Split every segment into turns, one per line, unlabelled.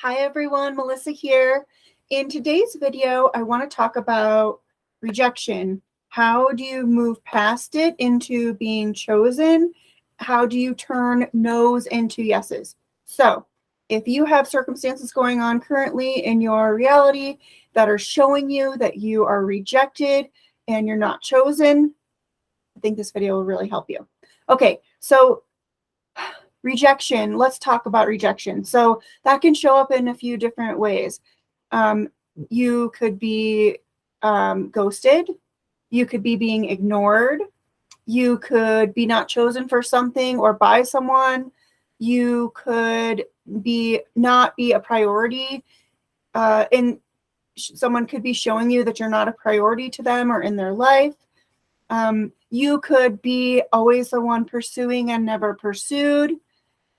Hi everyone, Melissa here. In today's video, I want to talk about rejection. How do you move past it into being chosen? How do you turn no's into yeses? So if you have circumstances going on currently in your reality that are showing you that you are rejected and you're not chosen, I think this video will really help you. Okay, so rejection. Let's talk about rejection. So that can show up in a few different ways. You could be ghosted. You could be being ignored. You could be not chosen for something or by someone. You could be not be a priority. And someone could be showing you that you're not a priority to them or in their life. You could be always the one pursuing and never pursued.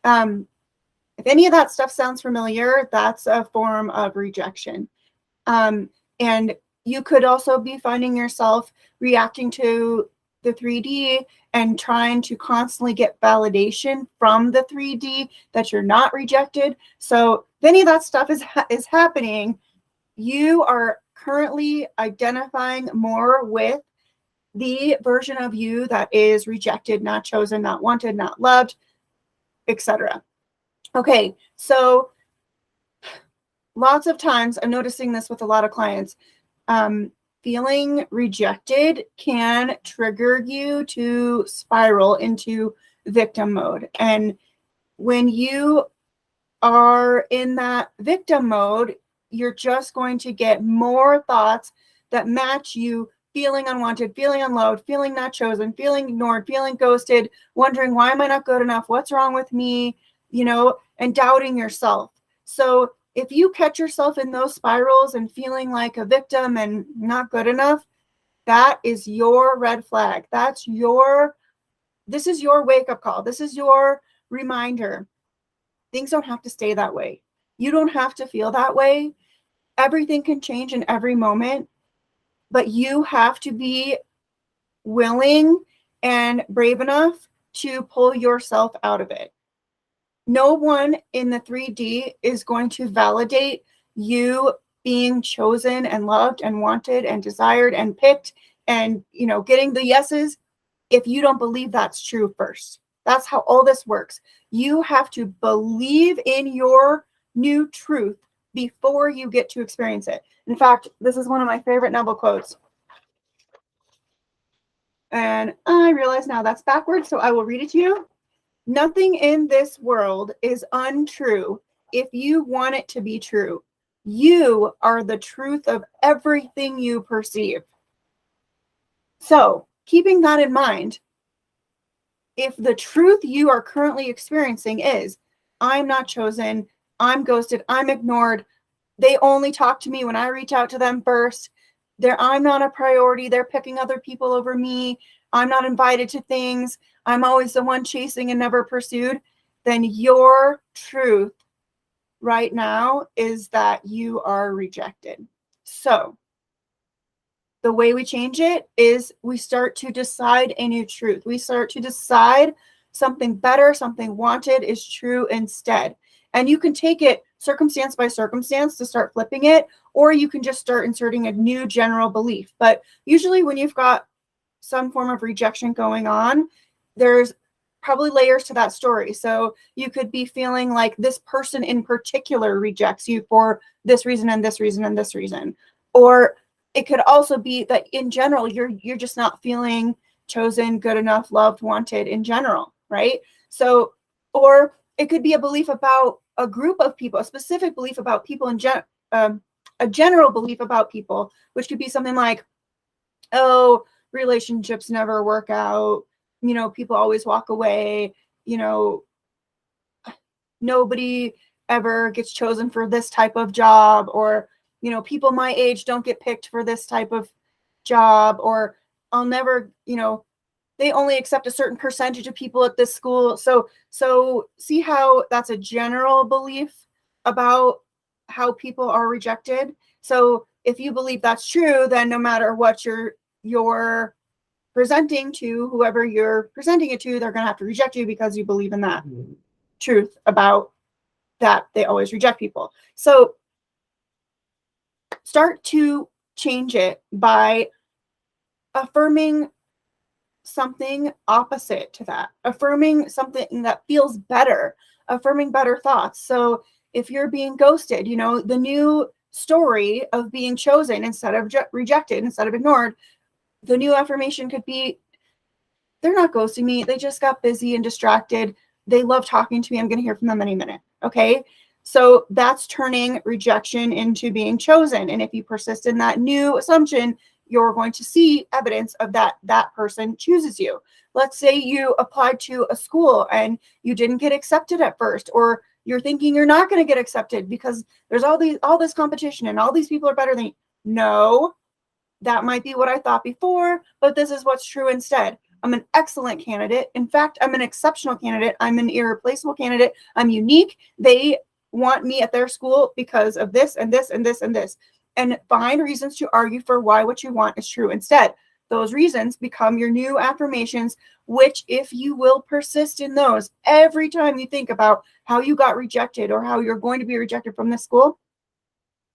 If any of that stuff sounds familiar, that's a form of rejection. And you could also be finding yourself reacting to the 3D and trying to constantly get validation from the 3D that you're not rejected. So if any of that stuff is happening, you are currently identifying more with the version of you that is rejected, not chosen, not wanted, not loved, etc. Okay, so lots of times I'm noticing this with a lot of clients. Feeling rejected can trigger you to spiral into victim mode. And when you are in that victim mode, you're just going to get more thoughts that match you feeling unwanted, feeling unloved, feeling not chosen, feeling ignored, feeling ghosted, wondering, why am I not good enough? What's wrong with me? And doubting yourself. So if you catch yourself in those spirals and feeling like a victim and not good enough, that is your red flag. This is your wake-up call. This is your reminder. Things don't have to stay that way. You don't have to feel that way. Everything can change in every moment. But you have to be willing and brave enough to pull yourself out of it. No one in the 3D is going to validate you being chosen and loved and wanted and desired and picked and, getting the yeses if you don't believe that's true first. That's how all this works. You have to believe in your new truth before you get to experience it. In fact, this is one of my favorite Neville quotes. And I realize now that's backwards, so I will read it to you. Nothing in this world is untrue if you want it to be true. You are the truth of everything you perceive. So, keeping that in mind, if the truth you are currently experiencing is, I'm not chosen, I'm ghosted, I'm ignored, they only talk to me when I reach out to them first, I'm not a priority, they're picking other people over me, I'm not invited to things, I'm always the one chasing and never pursued, then your truth right now is that you are rejected. So the way we change it is we start to decide a new truth. We start to decide something better, something wanted is true instead. And you can take it circumstance by circumstance to start flipping it, or you can just start inserting a new general belief. But usually when you've got some form of rejection going on, there's probably layers to that story. So you could be feeling like this person in particular rejects you for this reason and this reason and this reason. Or it could also be that in general, you're just not feeling chosen, good enough, loved, wanted in general, right? So, or it could be a belief about a group of people, a specific belief about people in a general belief about people, which could be something like, oh, relationships never work out, people always walk away, nobody ever gets chosen for this type of job, or people my age don't get picked for this type of job, or I'll never, they only accept a certain percentage of people at this school. So see how that's a general belief about how people are rejected. So if you believe that's true, then no matter what you're presenting to whoever you're presenting it to, they're going to have to reject you because you believe in that truth about that they always reject people. So start to change it by affirming something opposite to that, affirming something that feels better, affirming better thoughts. So if you're being ghosted, you know, the new story of being chosen instead of rejected, instead of ignored, the new affirmation could be, they're not ghosting me. They just got busy and distracted. They love talking to me. I'm going to hear from them any minute. Okay. So that's turning rejection into being chosen. And if you persist in that new assumption, you're going to see evidence of that person chooses you. Let's say you applied to a school and you didn't get accepted at first, or you're thinking you're not going to get accepted because there's all this competition and all these people are better than you. No, that might be what I thought before, but this is what's true instead. I'm an excellent candidate. In fact, I'm an exceptional candidate. I'm an irreplaceable candidate. I'm unique. They want me at their school because of this and this and this and this. And find reasons to argue for why what you want is true instead. Those reasons become your new affirmations, which if you will persist in those every time you think about how you got rejected or how you're going to be rejected from this school,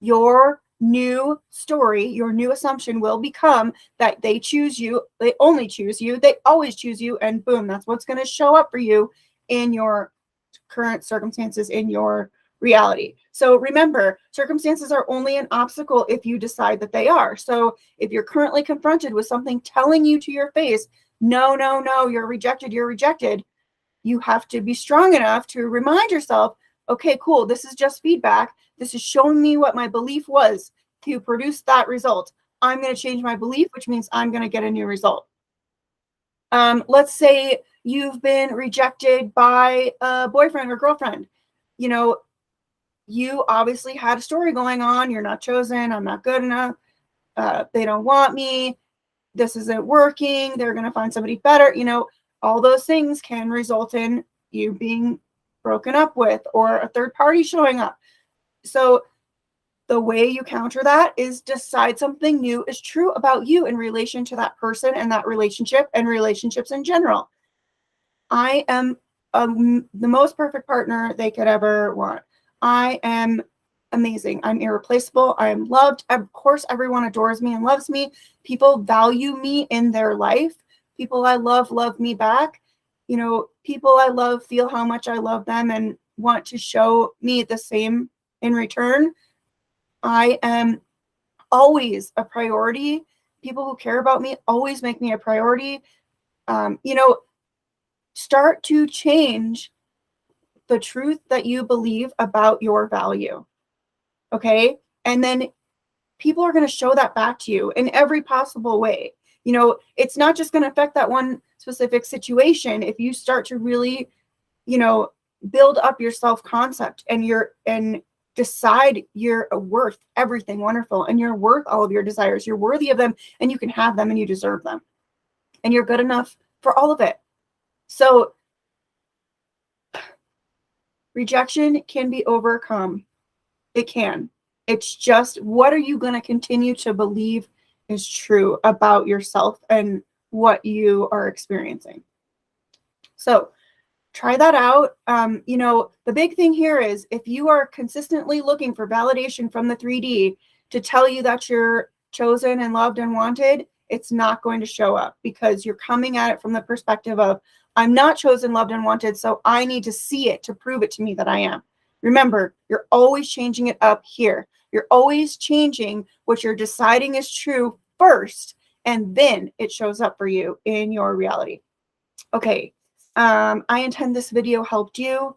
your new story, your new assumption will become that they choose you, they only choose you, they always choose you, and boom, that's what's going to show up for you in your current circumstances, in your reality. So remember, circumstances are only an obstacle if you decide that they are. So if you're currently confronted with something telling you to your face, no, no, no, you're rejected, you have to be strong enough to remind yourself, okay, cool, this is just feedback. This is showing me what my belief was to produce that result. I'm going to change my belief, which means I'm going to get a new result. Let's say you've been rejected by a boyfriend or girlfriend. You know, you obviously had a story going on. You're not chosen. I'm not good enough. They don't want me. This isn't working. They're going to find somebody better. You know, all those things can result in you being broken up with or a third party showing up. So the way you counter that is decide something new is true about you in relation to that person and that relationship and relationships in general. I am the most perfect partner they could ever want. I am amazing. I'm irreplaceable. I am loved. Of course, everyone adores me and loves me. People value me in their life. People I love me back. You know, people I love feel how much I love them and want to show me the same in return. I am always a priority. People who care about me always make me a priority. You know, start to change the truth that you believe about your value. Okay. And then people are going to show that back to you in every possible way. You know, it's not just going to affect that one specific situation. If you start to really, you know, build up your self-concept and decide you're worth everything wonderful and you're worth all of your desires, you're worthy of them and you can have them and you deserve them and you're good enough for all of it. So rejection can be overcome. It can. It's just, what are you going to continue to believe is true about yourself and what you are experiencing? So try that out. You know, the big thing here is if you are consistently looking for validation from the 3D to tell you that you're chosen and loved and wanted, it's not going to show up because you're coming at it from the perspective of, I'm not chosen, loved, and wanted, so I need to see it to prove it to me that I am. Remember, you're always changing it up here. You're always changing what you're deciding is true first, and then it shows up for you in your reality. Okay, I intend this video helped you.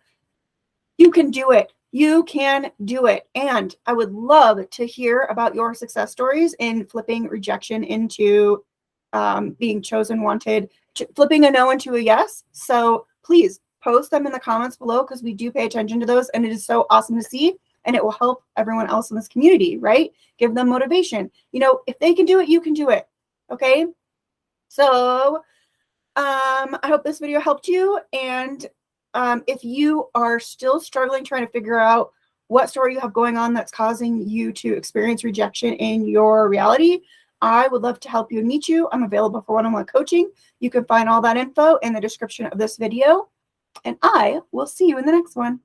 You can do it. You can do it. And I would love to hear about your success stories in flipping rejection into being chosen, wanted, flipping a no into a yes. So please post them in the comments below because we do pay attention to those and it is so awesome to see and it will help everyone else in this community, right? Give them motivation. You know, if they can do it, you can do it. Okay. So I hope this video helped you. And if you are still struggling trying to figure out what story you have going on that's causing you to experience rejection in your reality, I would love to help you and meet you. I'm available for one-on-one coaching. You can find all that info in the description of this video, and I will see you in the next one.